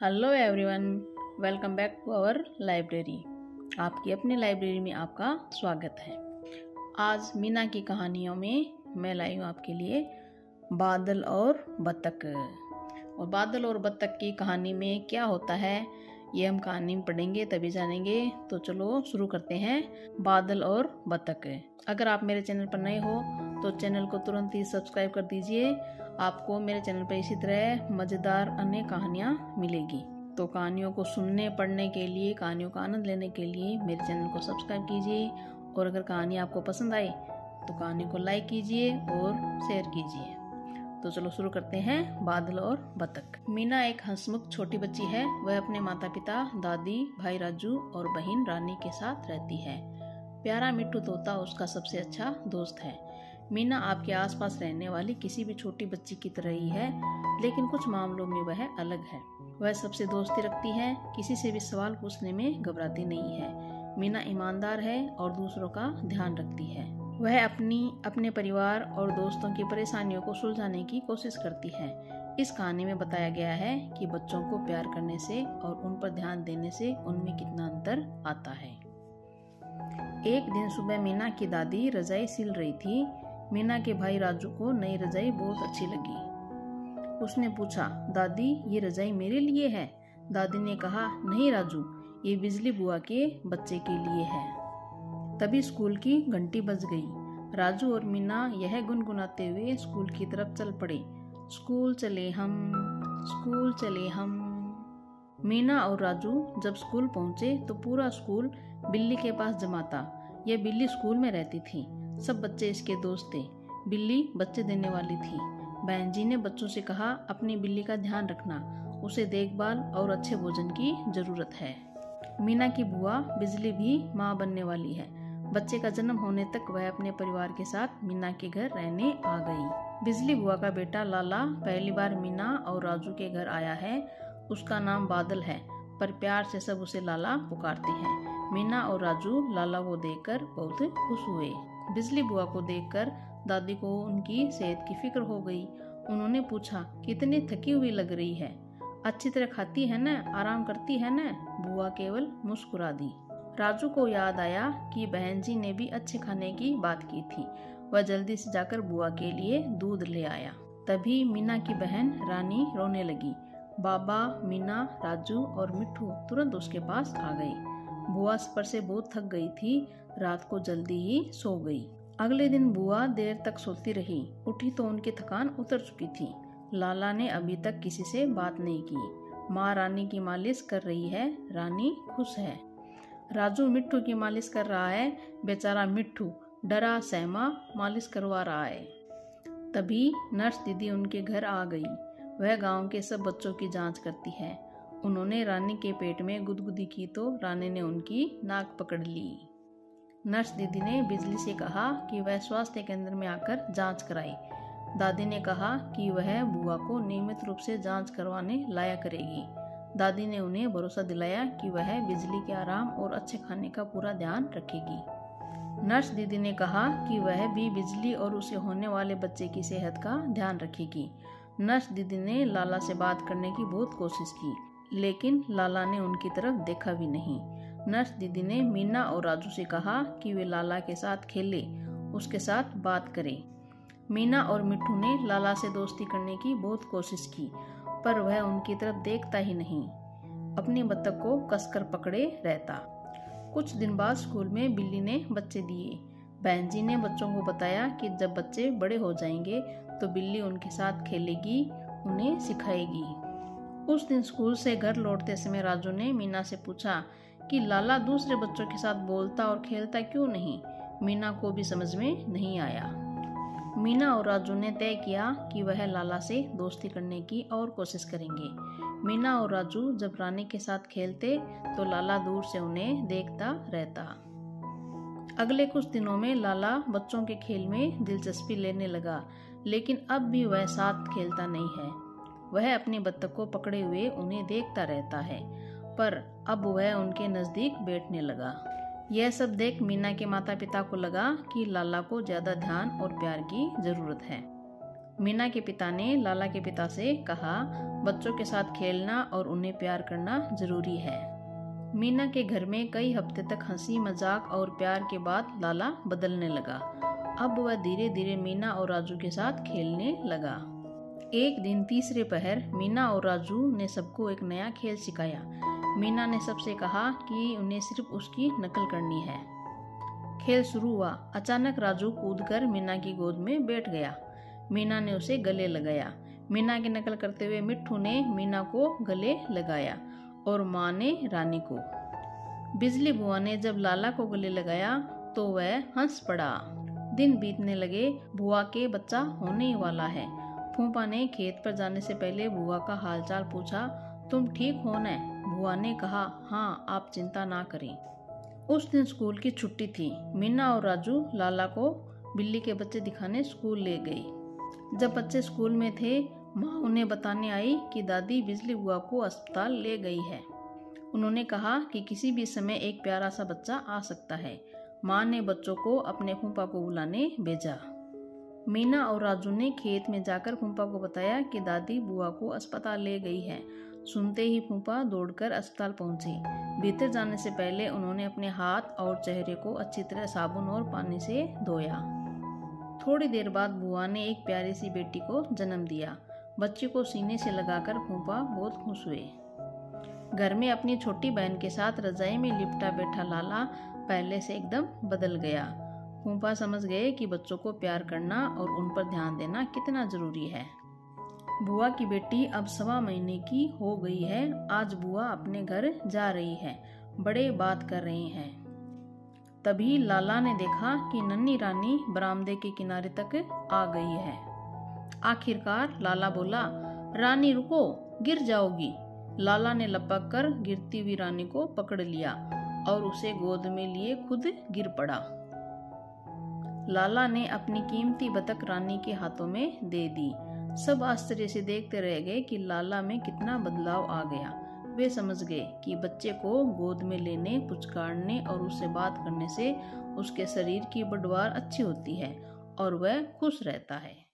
Hello everyone, welcome back to our library. आपकी अपनी library में आपका स्वागत है। आज मीना की कहानियों में मैं लाई हूँ आपके लिए बादल और बत्तख। और बादल और बत्तख की कहानी में क्या होता है ये हम कहानी में पढ़ेंगे तभी जानेंगे। तो चलो शुरू करते हैं। बादल और बत्तख। अगर आप मेरे चैनल पर नए हो तो चैनल को तुरंत ही सब्सक्राइब कर दीजिए। आपको मेरे चैनल पर इसी तरह मज़ेदार अन्य कहानियाँ मिलेगी। तो कहानियों को सुनने पढ़ने के लिए, कहानियों का आनंद लेने के लिए मेरे चैनल को सब्सक्राइब कीजिए। और अगर कहानी आपको पसंद आए तो कहानी को लाइक कीजिए और शेयर कीजिए। तो चलो शुरू करते हैं। बादल और बत्तख। मीना एक हंसमुख छोटी बच्ची है। वह अपने माता पिता, दादी, भाई राजू और बहन रानी के साथ रहती है। प्यारा मिट्टू तोता उसका सबसे अच्छा दोस्त है। मीना आपके आसपास रहने वाली किसी भी छोटी बच्ची की तरह ही है, लेकिन कुछ मामलों में वह अलग है। वह सबसे दोस्ती रखती है, किसी से भी सवाल पूछने में घबराती नहीं है। मीना ईमानदार है और दूसरों का ध्यान रखती है। वह अपने परिवार और दोस्तों की परेशानियों को सुलझाने की कोशिश करती है। इस कहानी में बताया गया है कि बच्चों को प्यार करने से और उन पर ध्यान देने से उनमें कितना अंतर आता है। एक दिन सुबह मीना की दादी रजाई सिल रही थी। मीना के भाई राजू को नई रजाई बहुत अच्छी लगी। उसने पूछा, दादी ये रजाई मेरे लिए है? दादी ने कहा, नहीं राजू, ये बिजली बुआ के बच्चे के लिए है। तभी स्कूल की घंटी बज गई। राजू और मीना यह गुनगुनाते हुए स्कूल की तरफ चल पड़े। स्कूल चले हम, स्कूल चले हम। मीना और राजू जब स्कूल पहुंचे तो पूरा स्कूल बिल्ली के पास जमा था। यह बिल्ली स्कूल में रहती थी। सब बच्चे इसके दोस्त थे। बिल्ली बच्चे देने वाली थी। बहन जी ने बच्चों से कहा, अपनी बिल्ली का ध्यान रखना, उसे देखभाल और अच्छे भोजन की जरूरत है। मीना की बुआ बिजली भी माँ बनने वाली है। बच्चे का जन्म होने तक वह अपने परिवार के साथ मीना के घर रहने आ गई। बिजली बुआ का बेटा लाला पहली बार मीना और राजू के घर आया है। उसका नाम बादल है, पर प्यार से सब उसे लाला पुकारते हैं। मीना और राजू लाला को देखकर बहुत खुश हुए। बिजली बुआ को देखकर दादी को उनकी सेहत की फिक्र हो गई। उन्होंने पूछा, कितनी थकी हुई लग रही है? अच्छी तरह खाती है न, आराम करती है न? बुआ केवल मुस्कुरा दी। राजू को याद आया कि बहन जी ने भी अच्छे खाने की बात की थी। वह जल्दी से जाकर बुआ के लिए दूध ले आया। तभी मीना की बहन रानी रोने लगी। बाबा, मीना, राजू और मिट्टू तुरंत उसके पास आ गए। बुआ पर से बहुत थक गई थी। रात को जल्दी ही सो गई। अगले दिन बुआ देर तक सोती रही। उठी तो उनकी थकान उतर चुकी थी। लाला ने अभी तक किसी से बात नहीं की। माँ रानी की मालिश कर रही है। रानी खुश है। राजू मिट्टू की मालिश कर रहा है। बेचारा मिट्टू डरा सहमा मालिश करवा रहा है। तभी नर्स दीदी उनके घर आ गई। वह गांव के सब बच्चों की जांच करती है। उन्होंने रानी के पेट में गुदगुदी की तो रानी ने उनकी नाक पकड़ ली। नर्स दीदी ने बिजली से कहा कि वह स्वास्थ्य केंद्र में आकर जांच कराए। दादी ने कहा कि वह बुआ को नियमित रूप से जांच करवाने लाया करेगी। दादी ने उन्हें भरोसा दिलाया कि वह बिजली के आराम और अच्छे खाने का पूरा ध्यान रखेगी। नर्स दीदी ने कहा कि वह भी बिजली और उसे होने वाले बच्चे की सेहत का ध्यान रखेगी। नर्स दीदी ने लाला से बात करने की बहुत कोशिश की, लेकिन लाला ने उनकी तरफ देखा भी नहीं। नर्स दीदी ने मीना और राजू से कहा कि वे लाला के साथ खेले, उसके साथ बात करें। मीना और मिट्टू ने लाला से दोस्ती करने की बहुत कोशिश की, पर वह उनकी तरफ देखता ही नहीं, अपनी बत्तख को कसकर पकड़े रहता। कुछ दिन बाद स्कूल में बिल्ली ने बच्चे दिए। बहन जी ने बच्चों को बताया कि जब बच्चे बड़े हो जाएंगे तो बिल्ली उनके साथ खेलेगी, उन्हें सिखाएगी। उस दिन स्कूल से घर लौटते समय राजू ने मीना से पूछा कि लाला दूसरे बच्चों के साथ बोलता और खेलता क्यों नहीं? मीना को भी समझ में नहीं आया। मीना और राजू ने तय किया कि वह लाला से दोस्ती करने की और कोशिश करेंगे। मीना और राजू जब रानी के साथ खेलते तो लाला दूर से उन्हें देखता रहता। अगले कुछ दिनों में लाला बच्चों के खेल में दिलचस्पी लेने लगा, लेकिन अब भी वह साथ खेलता नहीं है। वह अपनी बत्तख को पकड़े हुए उन्हें देखता रहता है, पर अब वह उनके नजदीक बैठने लगा। यह सब देख मीना के माता पिता को लगा कि लाला को ज्यादा ध्यान और प्यार की जरूरत है। मीना के पिता ने लाला के पिता से कहा, बच्चों के साथ खेलना और उन्हें प्यार करना जरूरी है। मीना के घर में कई हफ्ते तक हंसी मजाक और प्यार के बाद लाला बदलने लगा। अब वह धीरे धीरे मीना और राजू के साथ खेलने लगा। एक दिन तीसरे पहर मीना और राजू ने सबको एक नया खेल सिखाया। मीना ने सबसे कहा कि उन्हें सिर्फ उसकी नकल करनी है। खेल शुरू हुआ। अचानक राजू कूदकर मीना की गोद में बैठ गया। मीना ने उसे गले लगाया। मीना की नकल करते हुए मिट्ठू ने मीना को गले लगाया और माँ ने रानी को। बिजली बुआ ने जब लाला को गले लगाया तो वह हंस पड़ा। दिन बीतने लगे। बुआ के बच्चा होने ही वाला है। फूफा ने खेत पर जाने से पहले बुआ का हालचाल पूछा, तुम ठीक हो न? बुआ ने कहा, हाँ, आप चिंता ना करें। उस दिन स्कूल की छुट्टी थी। मीना और राजू लाला को बिल्ली के बच्चे दिखाने स्कूल ले गई। जब बच्चे स्कूल में थे, माँ उन्हें बताने आई कि दादी बिजली बुआ को अस्पताल ले गई है। उन्होंने कहा कि किसी भी समय एक प्यारा सा बच्चा आ सकता है। माँ ने बच्चों को अपने फूफा को बुलाने भेजा। मीना और राजू ने खेत में जाकर फूफा को बताया कि दादी बुआ को अस्पताल ले गई है। सुनते ही फूफा दौड़कर अस्पताल पहुंचे। भीतर जाने से पहले उन्होंने अपने हाथ और चेहरे को अच्छी तरह साबुन और पानी से धोया। थोड़ी देर बाद बुआ ने एक प्यारी सी बेटी को जन्म दिया। बच्चे को सीने से लगाकर फूफा बहुत खुश हुए। घर में अपनी छोटी बहन के साथ रजाई में लिपटा बैठा लाला पहले से एकदम बदल गया। फूफा समझ गए कि बच्चों को प्यार करना और उन पर ध्यान देना कितना जरूरी है। बुआ की बेटी अब 1.25 महीने की हो गई है। आज बुआ अपने घर जा रही है। बड़े बात कर रहे हैं। तभी लाला ने देखा कि नन्ही रानी बरामदे के किनारे तक आ गई है। आखिरकार लाला बोला, रानी रुको, गिर जाओगी। लाला ने लपक कर गिरती हुई रानी को पकड़ लिया और उसे गोद में लिए खुद गिर पड़ा। लाला ने अपनी कीमती बतख रानी के हाथों में दे दी। सब आश्चर्य से देखते रह गए कि लाला में कितना बदलाव आ गया। वे समझ गए कि बच्चे को गोद में लेने, पुचकारने और उससे बात करने से उसके शरीर की बढ़वार अच्छी होती है और वह खुश रहता है।